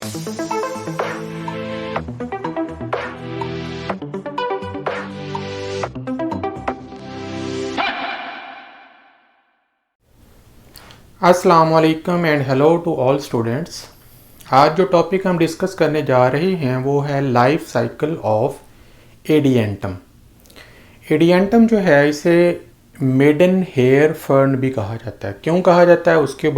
अस्सलाम वालेकुम and hello to all students. आज जो टॉपिक हम डिस्कस करने जा रहे हैं वो है लाइफ साइकिल ऑफ एडिएंटम। एडिएंटम जो है इसे मेडन हेयर फर्न भी कहा जाता है। क्यों कहा जाता है उसके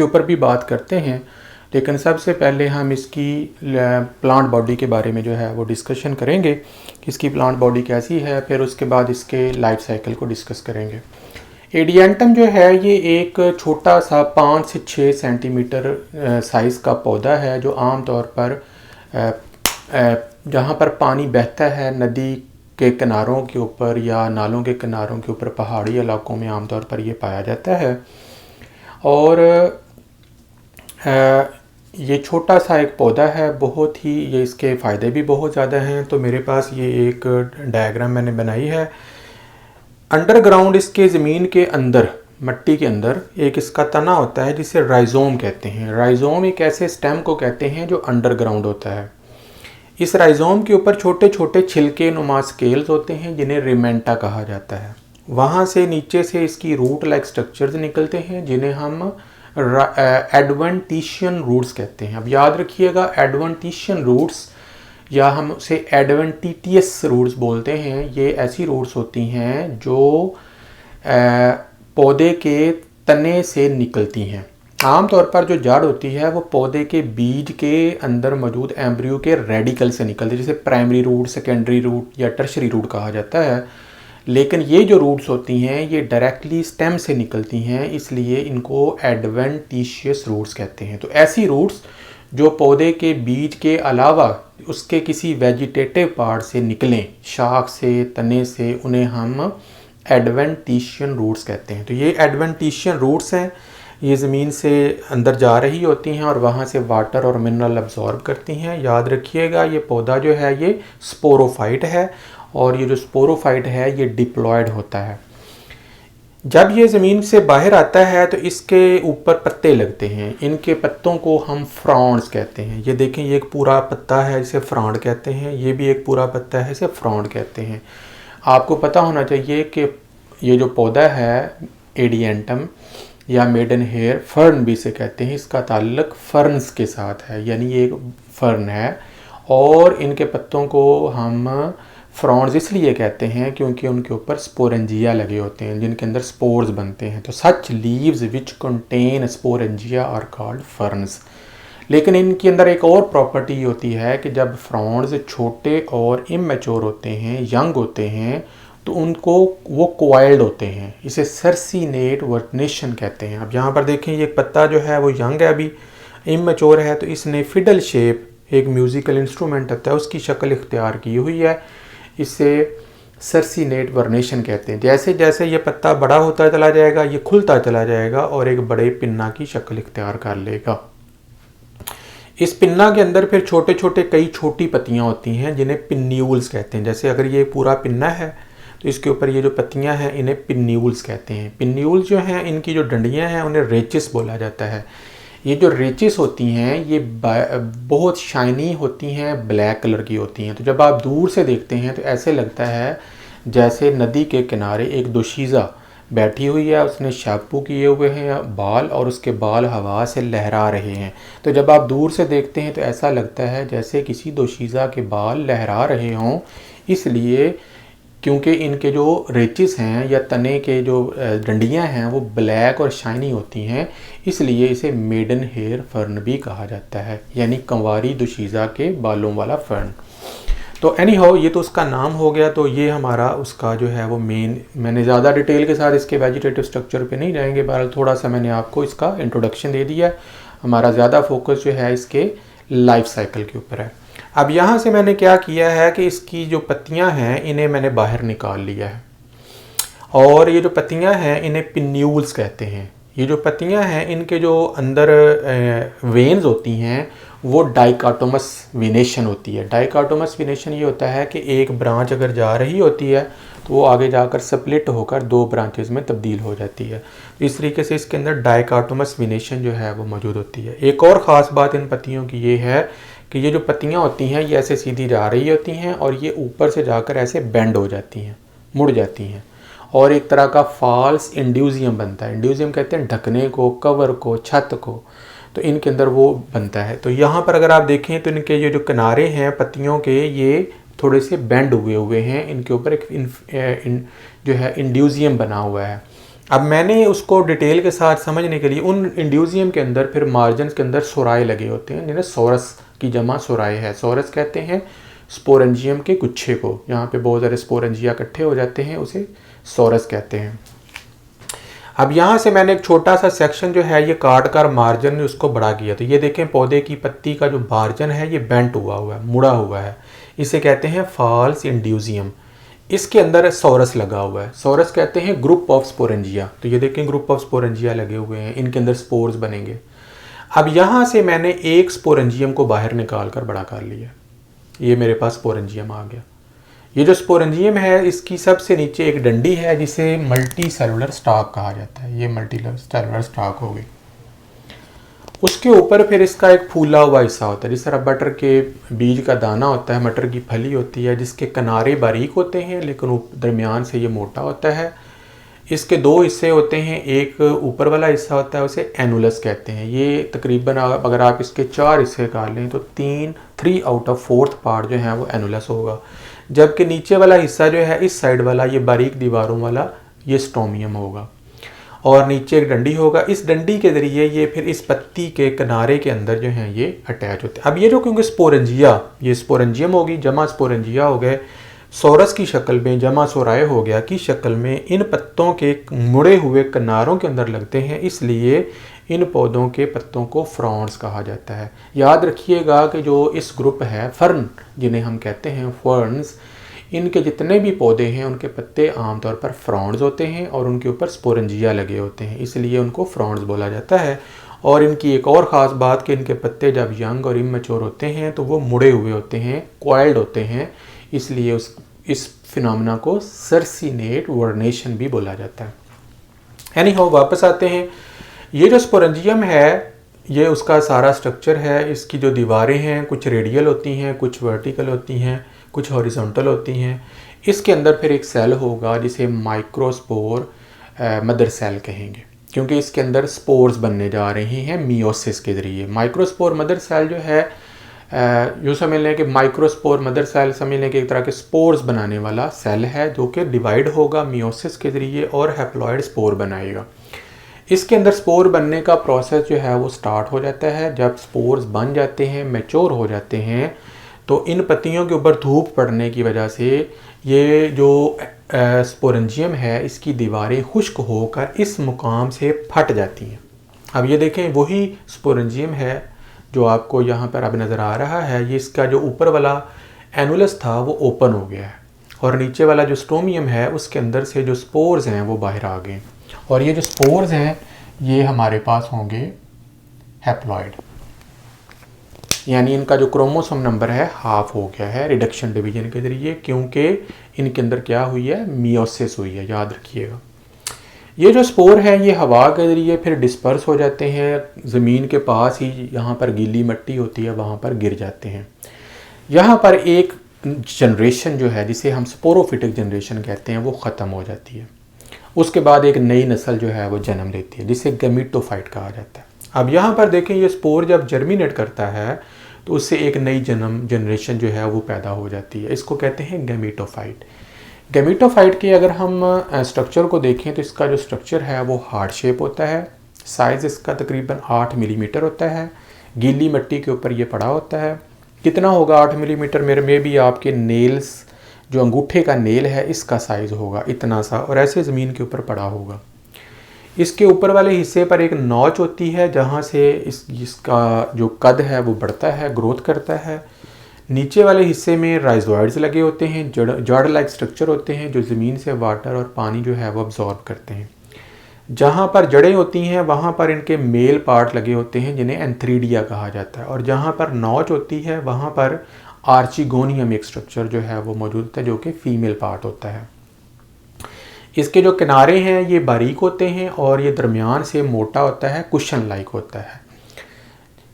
ऊपर भी बात करते हैं, लेकिन सबसे पहले हम इसकी प्लांट बॉडी के बारे में जो है वो डिस्कशन करेंगे कि इसकी प्लांट बॉडी कैसी है, फिर उसके बाद इसके लाइफ साइकिल को डिस्कस करेंगे। एडिएंटम जो है ये एक छोटा सा 5 से 6 सेंटीमीटर साइज़ का पौधा है जो आम तौर पर जहाँ पर पानी बहता है नदी के किनारों के ऊपर या नालों के किनारों के ऊपर, पहाड़ी इलाकों में आमतौर पर ये पाया जाता है। और ये छोटा सा एक पौधा है, बहुत ही ये इसके फ़ायदे भी बहुत ज़्यादा हैं। तो मेरे पास ये एक डायग्राम मैंने बनाई है। अंडरग्राउंड इसके ज़मीन के अंदर, मिट्टी के अंदर एक इसका तना होता है जिसे राइजोम कहते हैं। राइजोम एक ऐसे स्टेम को कहते हैं जो अंडरग्राउंड होता है। इस राइजोम के ऊपर छोटे छोटे छिलके नुमा स्केल्स होते हैं जिन्हें रिमेंटा कहा जाता है। वहाँ से नीचे से इसकी रूट लाइक स्ट्रक्चर्स निकलते हैं जिन्हें हम एडवेंटिशियन रूट्स कहते हैं। अब याद रखिएगा, एडवेंटिशियन रूट्स या हम उसे एडवेंटिटियस रूट्स बोलते हैं। ये ऐसी रूट्स होती हैं जो पौधे के तने से निकलती हैं। आमतौर पर जो जड़ होती है वो पौधे के बीज के अंदर मौजूद एम्ब्रियो के रेडिकल से निकलती है, जिसे प्राइमरी रूट, सेकेंडरी रूट या टर्शरी रूट कहा जाता है। लेकिन ये जो रूट्स होती हैं ये डायरेक्टली स्टेम से निकलती हैं, इसलिए इनको एडवेंटिशियस रूट्स कहते हैं। तो ऐसी रूट्स जो पौधे के बीज के अलावा उसके किसी वेजिटेटिव पार्ट से निकलें, शाख से, तने से, उन्हें हम एडवेंटिशियन रूट्स कहते हैं। तो ये एडवेंटिशियन रूट्स हैं, ये ज़मीन से अंदर जा रही होती हैं और वहाँ से वाटर और मिनरल अब्जॉर्ब करती हैं। याद रखिएगा, ये पौधा जो है ये स्पोरोफाइट है और ये जो स्पोरोफाइट है ये डिप्लॉयड होता है। जब ये ज़मीन से बाहर आता है तो इसके ऊपर पत्ते लगते हैं। इनके पत्तों को हम फ्रॉन्ड्स कहते हैं। ये देखें, ये एक पूरा पत्ता है इसे फ्रॉन्ड कहते हैं। ये भी एक पूरा पत्ता है, इसे फ्रॉन्ड कहते हैं। आपको पता होना चाहिए कि ये जो पौधा है एडिएंटम या मेडन हेयर फर्न भी इसे कहते हैं, इसका ताल्लुक फर्न्स के साथ है, यानी ये एक फर्न है। और इनके पत्तों को हम फ्रॉन्ड्स इसलिए कहते हैं क्योंकि उनके ऊपर स्पोरेंजिया लगे होते हैं जिनके अंदर स्पोर्स बनते हैं। तो such leaves which contain sporangia are called ferns. लेकिन इनके अंदर एक और प्रॉपर्टी होती है कि जब फ्रॉन्ड्स छोटे और इमेच्योर होते हैं, यंग होते हैं, तो उनको वो क्वाइल्ड होते हैं। इसे सर्सिनेट वर्नेशन कहते हैं। अब यहाँ पर देखें, ये पत्ता जो है वो यंग है, अभी इमेच्योर है, तो इसने फिडल शेप, एक म्यूज़िकल इंस्ट्रूमेंट होता है, उसकी शक्ल इख्तियार की हुई है। इसे सर्सिनेट वर्नेशन कहते हैं। जैसे जैसे ये पत्ता बड़ा होता चला जाएगा ये खुलता चला जाएगा और एक बड़े पिन्ना की शक्ल इख्तियार कर लेगा। इस पिन्ना के अंदर फिर छोटे छोटे कई छोटी पत्तियां होती हैं जिन्हें पिन्यूल्स कहते हैं। जैसे अगर ये पूरा पिन्ना है तो इसके ऊपर ये जो पत्तियां हैं इन्हें पिन्यूल्स कहते हैं। पिन्यूल्स जो हैं, इनकी जो डंडियाँ हैं उन्हें रेचिस बोला जाता है। ये जो रेचिस होती हैं ये बहुत शाइनी होती हैं, ब्लैक कलर की होती हैं। तो जब आप दूर से देखते हैं तो ऐसे लगता है जैसे नदी के किनारे एक दोशीज़ा बैठी हुई है, उसने शैम्पू किए हुए हैं बाल और उसके बाल हवा से लहरा रहे हैं। तो जब आप दूर से देखते हैं तो ऐसा लगता है जैसे किसी दोशीज़ा के बाल लहरा रहे हों, इसलिए क्योंकि इनके जो रेचिस हैं या तने के जो डंडियां हैं वो ब्लैक और शाइनी होती हैं, इसलिए इसे मेडन हेयर फर्न भी कहा जाता है, यानी कंवारी दोशीज़ा के बालों वाला फर्न। तो एनी हाउ, ये तो उसका नाम हो गया। तो ये हमारा उसका जो है वो मेन, मैंने ज़्यादा डिटेल के साथ इसके वेजिटेटिव स्ट्रक्चर पे नहीं जाएंगे, बहरहाल थोड़ा सा मैंने आपको इसका इंट्रोडक्शन दे दिया। हमारा ज़्यादा फोकस जो है इसके लाइफ साइकिल के ऊपर है। अब यहाँ से मैंने क्या किया है कि इसकी जो पत्तियाँ हैं इन्हें मैंने बाहर निकाल लिया है और ये जो पत्तियाँ हैं इन्हें पिन्यूल्स कहते हैं। ये जो पत्तियाँ हैं इनके जो अंदर वेन्स होती हैं वो डाइकोटोमस वेनेशन होती है। डाइकोटोमस वेनेशन ये होता है कि एक ब्रांच अगर जा रही होती है तो वो आगे जाकर स्प्लिट होकर दो ब्रांचेस में तब्दील हो जाती है। इस तरीके से इसके अंदर डाइकोटोमस वेनेशन जो है वो मौजूद होती है। एक और ख़ास बात इन पत्तियों की ये है कि ये जो पत्तियाँ होती हैं ये ऐसे सीधी जा रही होती हैं और ये ऊपर से जाकर ऐसे बेंड हो जाती हैं, मुड़ जाती हैं, और एक तरह का फॉल्स इंड्यूजियम बनता है। इंड्यूजियम कहते हैं ढकने को, कवर को, छत को, तो इनके अंदर वो बनता है। तो यहाँ पर अगर आप देखें तो इनके ये जो किनारे हैं पत्तियों के, ये थोड़े से बेंड हुए हैं, इनके ऊपर एक जो है इंड्यूजियम बना हुआ है। अब मैंने उसको डिटेल के साथ समझने के लिए उन इंड्यूजियम के अंदर फिर मार्जिन के अंदर सोराए लगे होते हैं, जिन्हें सोरस की जमा सोराए है। सोरस कहते हैं स्पोरेंजियम के गुच्छे को, यहाँ पे बहुत सारे स्पोरेंजिया इकट्ठे हो जाते हैं, उसे सोरस कहते हैं। अब यहाँ से मैंने एक छोटा सा सेक्शन जो है ये काट कर मार्जिन उसको बड़ा किया। तो ये देखें पौधे की पत्ती का जो मार्जिन है ये बेंट हुआ है, मुड़ा हुआ है, इसे कहते हैं फॉल्स इंड्यूजियम। इसके अंदर सोरस लगा हुआ है। सोरस कहते हैं ग्रुप ऑफ स्पोरेंजिया। तो ये देखें ग्रुप ऑफ स्पोरेंजिया लगे हुए हैं, इनके अंदर स्पोर्स बनेंगे। अब यहाँ से मैंने एक स्पोरेंजियम को बाहर निकाल कर बड़ा कर लिया, ये मेरे पास स्पोरेंजियम आ गया। ये जो स्पोरेंजियम है इसकी सबसे नीचे एक डंडी है जिसे मल्टी सेलुलर स्टॉक कहा जाता है। ये मल्टी सेलुलर स्टॉक हो गई। उसके ऊपर फिर इसका एक फूला हुआ हिस्सा होता है, जिस तरह मटर के बीज का दाना होता है, मटर की फली होती है जिसके किनारे बारीक होते हैं लेकिन दरमियान से ये मोटा होता है। इसके दो हिस्से होते हैं, एक ऊपर वाला हिस्सा होता है उसे एनुलस कहते हैं। ये तकरीबन अगर आप इसके 4 हिस्से कर लें तो 3 आउट ऑफ 4 पार्ट जो है वो एनुलस होगा, जबकि नीचे वाला हिस्सा जो है इस साइड वाला ये बारीक दीवारों वाला ये स्टोमियम होगा, और नीचे एक डंडी होगा। इस डंडी के ज़रिए ये फिर इस पत्ती के किनारे के अंदर जो है ये अटैच होते हैं। अब ये जो क्योंकि स्पोरेंजिया, ये स्पोरेंजियम होगी जमा स्पोरेंजिया हो गए, सोरस की शक्ल में जमा सोराए हो गया की शक्ल में इन पत्तों के मुड़े हुए किनारों के अंदर लगते हैं, इसलिए इन पौधों के पत्तों को फ्रॉन्ड्स कहा जाता है। याद रखिएगा कि जो इस ग्रुप है फर्न, जिन्हें हम कहते हैं फर्न्स, इनके जितने भी पौधे हैं उनके पत्ते आमतौर पर फ्रॉन्ड्स होते हैं और उनके ऊपर स्पोरेंजिया लगे होते हैं, इसलिए उनको फ्रॉन्ड्स बोला जाता है। और इनकी एक और ख़ास बात कि इनके पत्ते जब यंग और इमैच्योर होते हैं तो वो मुड़े हुए होते हैं, कॉइल्ड होते हैं, इसलिए इस फिनोमेना को सर्सिनेट वर्नेशन भी बोला जाता है। यानी हो वापस आते हैं, ये जो स्पोरेंजियम है ये उसका सारा स्ट्रक्चर है। इसकी जो दीवारें हैं कुछ रेडियल होती हैं, कुछ वर्टिकल होती हैं, कुछ हॉरिजॉन्टल होती हैं। इसके अंदर फिर एक सेल होगा जिसे माइक्रोस्पोर मदर सेल कहेंगे, क्योंकि इसके अंदर स्पोर्स बनने जा रहे हैं मियोसिस के ज़रिए। माइक्रोस्पोर मदर सेल जो है यूँ समझ लें कि माइक्रोस्पोर मदर सेल समझ लें कि एक तरह के स्पोर्स बनाने वाला सेल है जो कि डिवाइड होगा मियोसिस के ज़रिए और हैप्लॉइड स्पोर बनाएगा। इसके अंदर स्पोर बनने का प्रोसेस जो है वो स्टार्ट हो जाता है जब स्पोर्स बन जाते हैं, मैच्योर हो जाते हैं, तो इन पत्तियों के ऊपर धूप पड़ने की वजह से ये जो स्पोरेंजियम है इसकी दीवारें खुश्क होकर इस मुकाम से फट जाती हैं। अब ये देखें वही स्पोरेंजियम है जो आपको यहाँ पर अब नज़र आ रहा है। ये इसका जो ऊपर वाला एनुलस था वो ओपन हो गया है और नीचे वाला जो स्टोमियम है उसके अंदर से जो स्पोर्स हैं वो बाहर आ गए, और ये जो स्पोर्स हैं ये हमारे पास होंगे हैप्लॉइड, यानी इनका जो क्रोमोसोम नंबर है हाफ हो गया है रिडक्शन डिवीजन के ज़रिए, क्योंकि इनके अंदर क्या हुई है, मियोसिस हुई है। याद रखिएगा ये जो स्पोर है ये हवा के ज़रिए फिर डिस्पर्स हो जाते हैं, ज़मीन के पास ही यहाँ पर गीली मिट्टी होती है वहाँ पर गिर जाते हैं। यहाँ पर एक जनरेशन जो है जिसे हम स्पोरोफिटिक जनरेशन कहते हैं वो ख़त्म हो जाती है। उसके बाद एक नई नस्ल जो है वो जन्म लेती है जिसे गैमीटोफाइट कहा जाता है। अब यहाँ पर देखें ये स्पोर जब जर्मिनेट करता है तो उससे एक नई जनरेशन जो है वो पैदा हो जाती है, इसको कहते हैं गैमीटोफाइट। गैमीटोफाइट के अगर हम स्ट्रक्चर को देखें तो इसका जो स्ट्रक्चर है वो हार्ट शेप होता है, साइज़ इसका तकरीबन 8 मिलीमीटर होता है, गीली मिट्टी के ऊपर ये पड़ा होता है। कितना होगा 8 मिलीमीटर, मेरे में भी आपके नेल्स जो अंगूठे का नेल है इसका साइज़ होगा इतना सा, और ऐसे ज़मीन के ऊपर पड़ा होगा। इसके ऊपर वाले हिस्से पर एक नॉच होती है जहाँ से इसका जो कद है वो बढ़ता है, ग्रोथ करता है। नीचे वाले हिस्से में राइजोइड्स लगे होते हैं, जड़ लाइक स्ट्रक्चर होते हैं जो ज़मीन से वाटर और पानी जो है वो अब्जॉर्ब करते हैं। जहाँ पर जड़ें होती हैं वहाँ पर इनके मेल पार्ट लगे होते हैं जिन्हें एंथ्रीडिया कहा जाता है, और जहाँ पर नोच होती है वहाँ पर आर्चिगोनियम एक स्ट्रक्चर जो है वो मौजूद होता है जो कि फीमेल पार्ट होता है। इसके जो किनारे हैं ये बारीक होते हैं और ये दरमियान से मोटा होता है, कुशन लाइक होता है।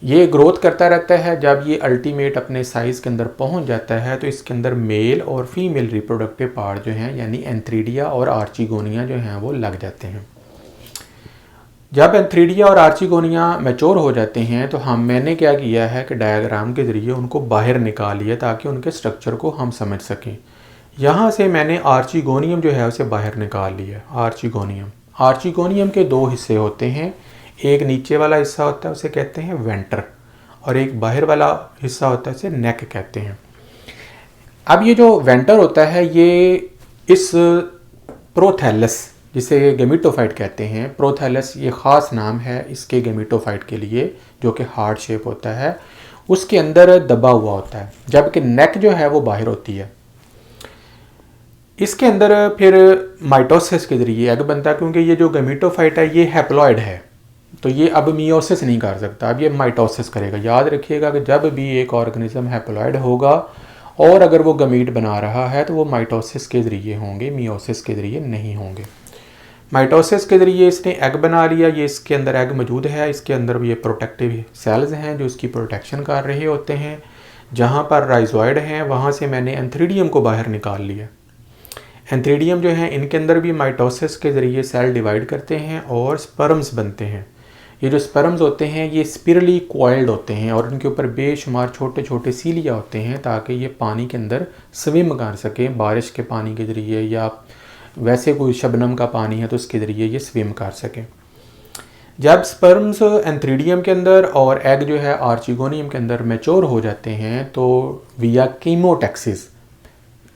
ये ग्रोथ करता रहता है। जब ये अल्टीमेट अपने साइज़ के अंदर पहुंच जाता है तो इसके अंदर मेल और फीमेल रिप्रोडक्टिव पार्ट जो हैं यानी एंथ्रीडिया और आर्चिगोनिया जो हैं वो लग जाते हैं। जब एंथ्रीडिया और आर्चिगोनिया मैच्योर हो जाते हैं तो मैंने क्या किया है कि डायग्राम के ज़रिए उनको बाहर निकाल लिया ताकि उनके स्ट्रक्चर को हम समझ सकें। यहाँ से मैंने आर्चिगोनियम जो है उसे बाहर निकाल लिया। आर्चिगोनियम के दो हिस्से होते हैं, एक नीचे वाला हिस्सा होता है उसे कहते हैं वेंटर, और एक बाहर वाला हिस्सा होता है उसे नेक कहते हैं। अब ये जो वेंटर होता है ये इस प्रोथैलस, जिसे गेमिटोफाइट कहते हैं, प्रोथैलस ये ख़ास नाम है इसके गेमिटोफाइट के लिए जो कि हार्ट शेप होता है, उसके अंदर दबा हुआ होता है, जबकि नेक जो है वो बाहर होती है। इसके अंदर फिर माइटोसिस के ज़रिए एग बनता है, क्योंकि ये जो गेमिटोफाइट है ये हैप्लॉइड है तो ये अब मियोसिस नहीं कर सकता, अब ये माइटोसिस करेगा। याद रखिएगा कि जब भी एक ऑर्गेनिज्म हैप्लॉइड होगा और अगर वो गमीट बना रहा है तो वो माइटोसिस के ज़रिए होंगे, मियोसिस के ज़रिए नहीं होंगे। माइटोसिस के ज़रिए इसने एग बना लिया, ये इसके अंदर एग मौजूद है, इसके अंदर ये प्रोटेक्टिव सेल्स हैं जो इसकी प्रोटेक्शन कर रहे होते हैं। जहाँ पर राइजोइड हैं वहाँ से मैंने एंथ्रीडियम को बाहर निकाल लिया। एंथ्रीडियम जो है इनके अंदर भी माइटोसिस के ज़रिए सेल डिवाइड करते हैं और स्पर्म्स बनते हैं। ये जो स्पर्म्स होते हैं ये स्पिरली कॉइल्ड होते हैं और इनके ऊपर बेशुमार छोटे छोटे सीलिया होते हैं ताकि ये पानी के अंदर स्विम कर सकें, बारिश के पानी के ज़रिए या वैसे कोई शबनम का पानी है तो उसके ज़रिए ये स्विम कर सकें। जब स्पर्म्स एंथ्रीडियम के अंदर और एग जो है आर्चिगोनियम के अंदर मैच्योर हो जाते हैं तो विया कीमोटैक्सिस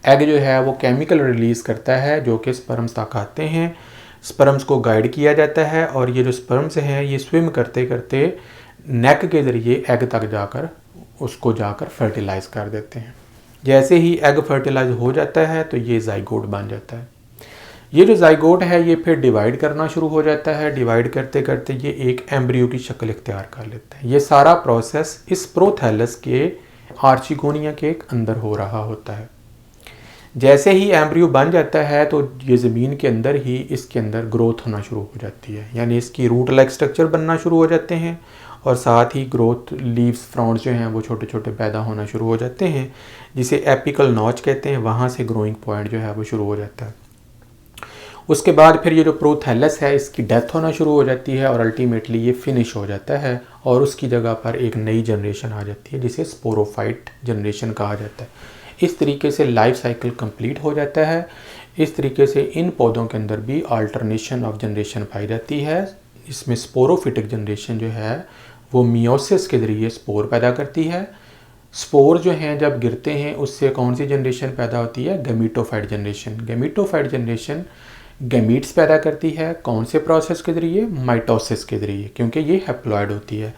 एग जो है वो केमिकल रिलीज़ करता है जो कि स्पर्म्स तक आते हैं। स्पर्म्स को गाइड किया जाता है और ये जो स्पर्म्स हैं ये स्विम करते करते नेक के ज़रिए एग तक जाकर उसको जाकर फर्टिलाइज़ कर देते हैं। जैसे ही एग फर्टिलाइज हो जाता है तो ये जाइगोट बन जाता है। ये जो जाइगोट है ये फिर डिवाइड करना शुरू हो जाता है। डिवाइड करते करते ये एक एम्ब्रियो की शक्ल इख्तियार कर लेता है। ये सारा प्रोसेस इस प्रोथैलस के आर्चिगोनिया के अंदर हो रहा होता है। जैसे ही एम्ब्रियो बन जाता है तो ये ज़मीन के अंदर ही इसके अंदर ग्रोथ होना शुरू हो जाती है, यानी इसकी रूट लाइक स्ट्रक्चर बनना शुरू हो जाते हैं और साथ ही ग्रोथ लीव्स फ्रॉन्ट्स जो हैं वो छोटे छोटे पैदा होना शुरू हो जाते हैं जिसे एपिकल नॉच कहते हैं। वहाँ से ग्रोइंग पॉइंट जो है वो शुरू हो जाता है। उसके बाद फिर ये जो प्रोथैलस है इसकी डेथ होना शुरू हो जाती है और अल्टीमेटली ये फिनिश हो जाता है और उसकी जगह पर एक नई जनरेशन आ जाती है जिसे स्पोरोफाइट जनरेशन कहा जाता है। इस तरीके से लाइफ साइकिल कंप्लीट हो जाता है। इस तरीके से इन पौधों के अंदर भी अल्टरनेशन ऑफ जनरेशन पाई जाती है। इसमें स्पोरोफिटिक जनरेशन जो है वो मियोसिस के ज़रिए स्पोर पैदा करती है। स्पोर जो हैं जब गिरते हैं उससे कौन सी जनरेशन पैदा होती है? Gametophyte generation. Gametophyte generation gametes पैदा करती है। कौन से प्रोसेस के ज़रिए? माइटोसिस के ज़रिए, क्योंकि ये हैप्लॉइड होती है।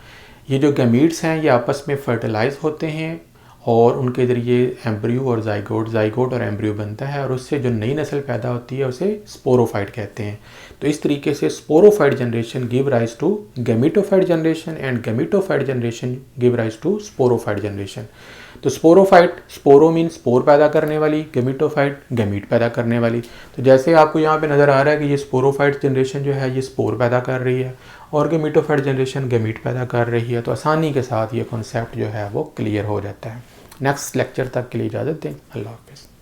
ये जो गैमीट्स हैं ये आपस में फर्टिलाइज होते हैं और उनके ज़रिए एम्ब्रियो और जाइगोट और एम्ब्रियो बनता है और उससे जो नई नस्ल पैदा होती है उसे स्पोरोफाइट कहते हैं। तो इस तरीके से sporophyte generation give rise to gametophyte generation and gametophyte generation give rise to sporophyte generation. तो स्पोरोफाइट, स्पोरो मीन स्पोर पैदा करने वाली, गैमीटोफाइट गैमीट पैदा करने वाली। तो जैसे आपको यहाँ पे नज़र आ रहा है कि ये स्पोरोफाइट जनरेशन जो है ये स्पोर पैदा कर रही है और गैमीटोफाइट जनरेशन गैमीट पैदा कर रही है। तो आसानी के साथ ये कॉन्सेप्ट जो है वो क्लियर हो जाता है। नेक्स्ट लेक्चर तक के लिए इजाज़त दें। अल्लाह हाफ़िज़।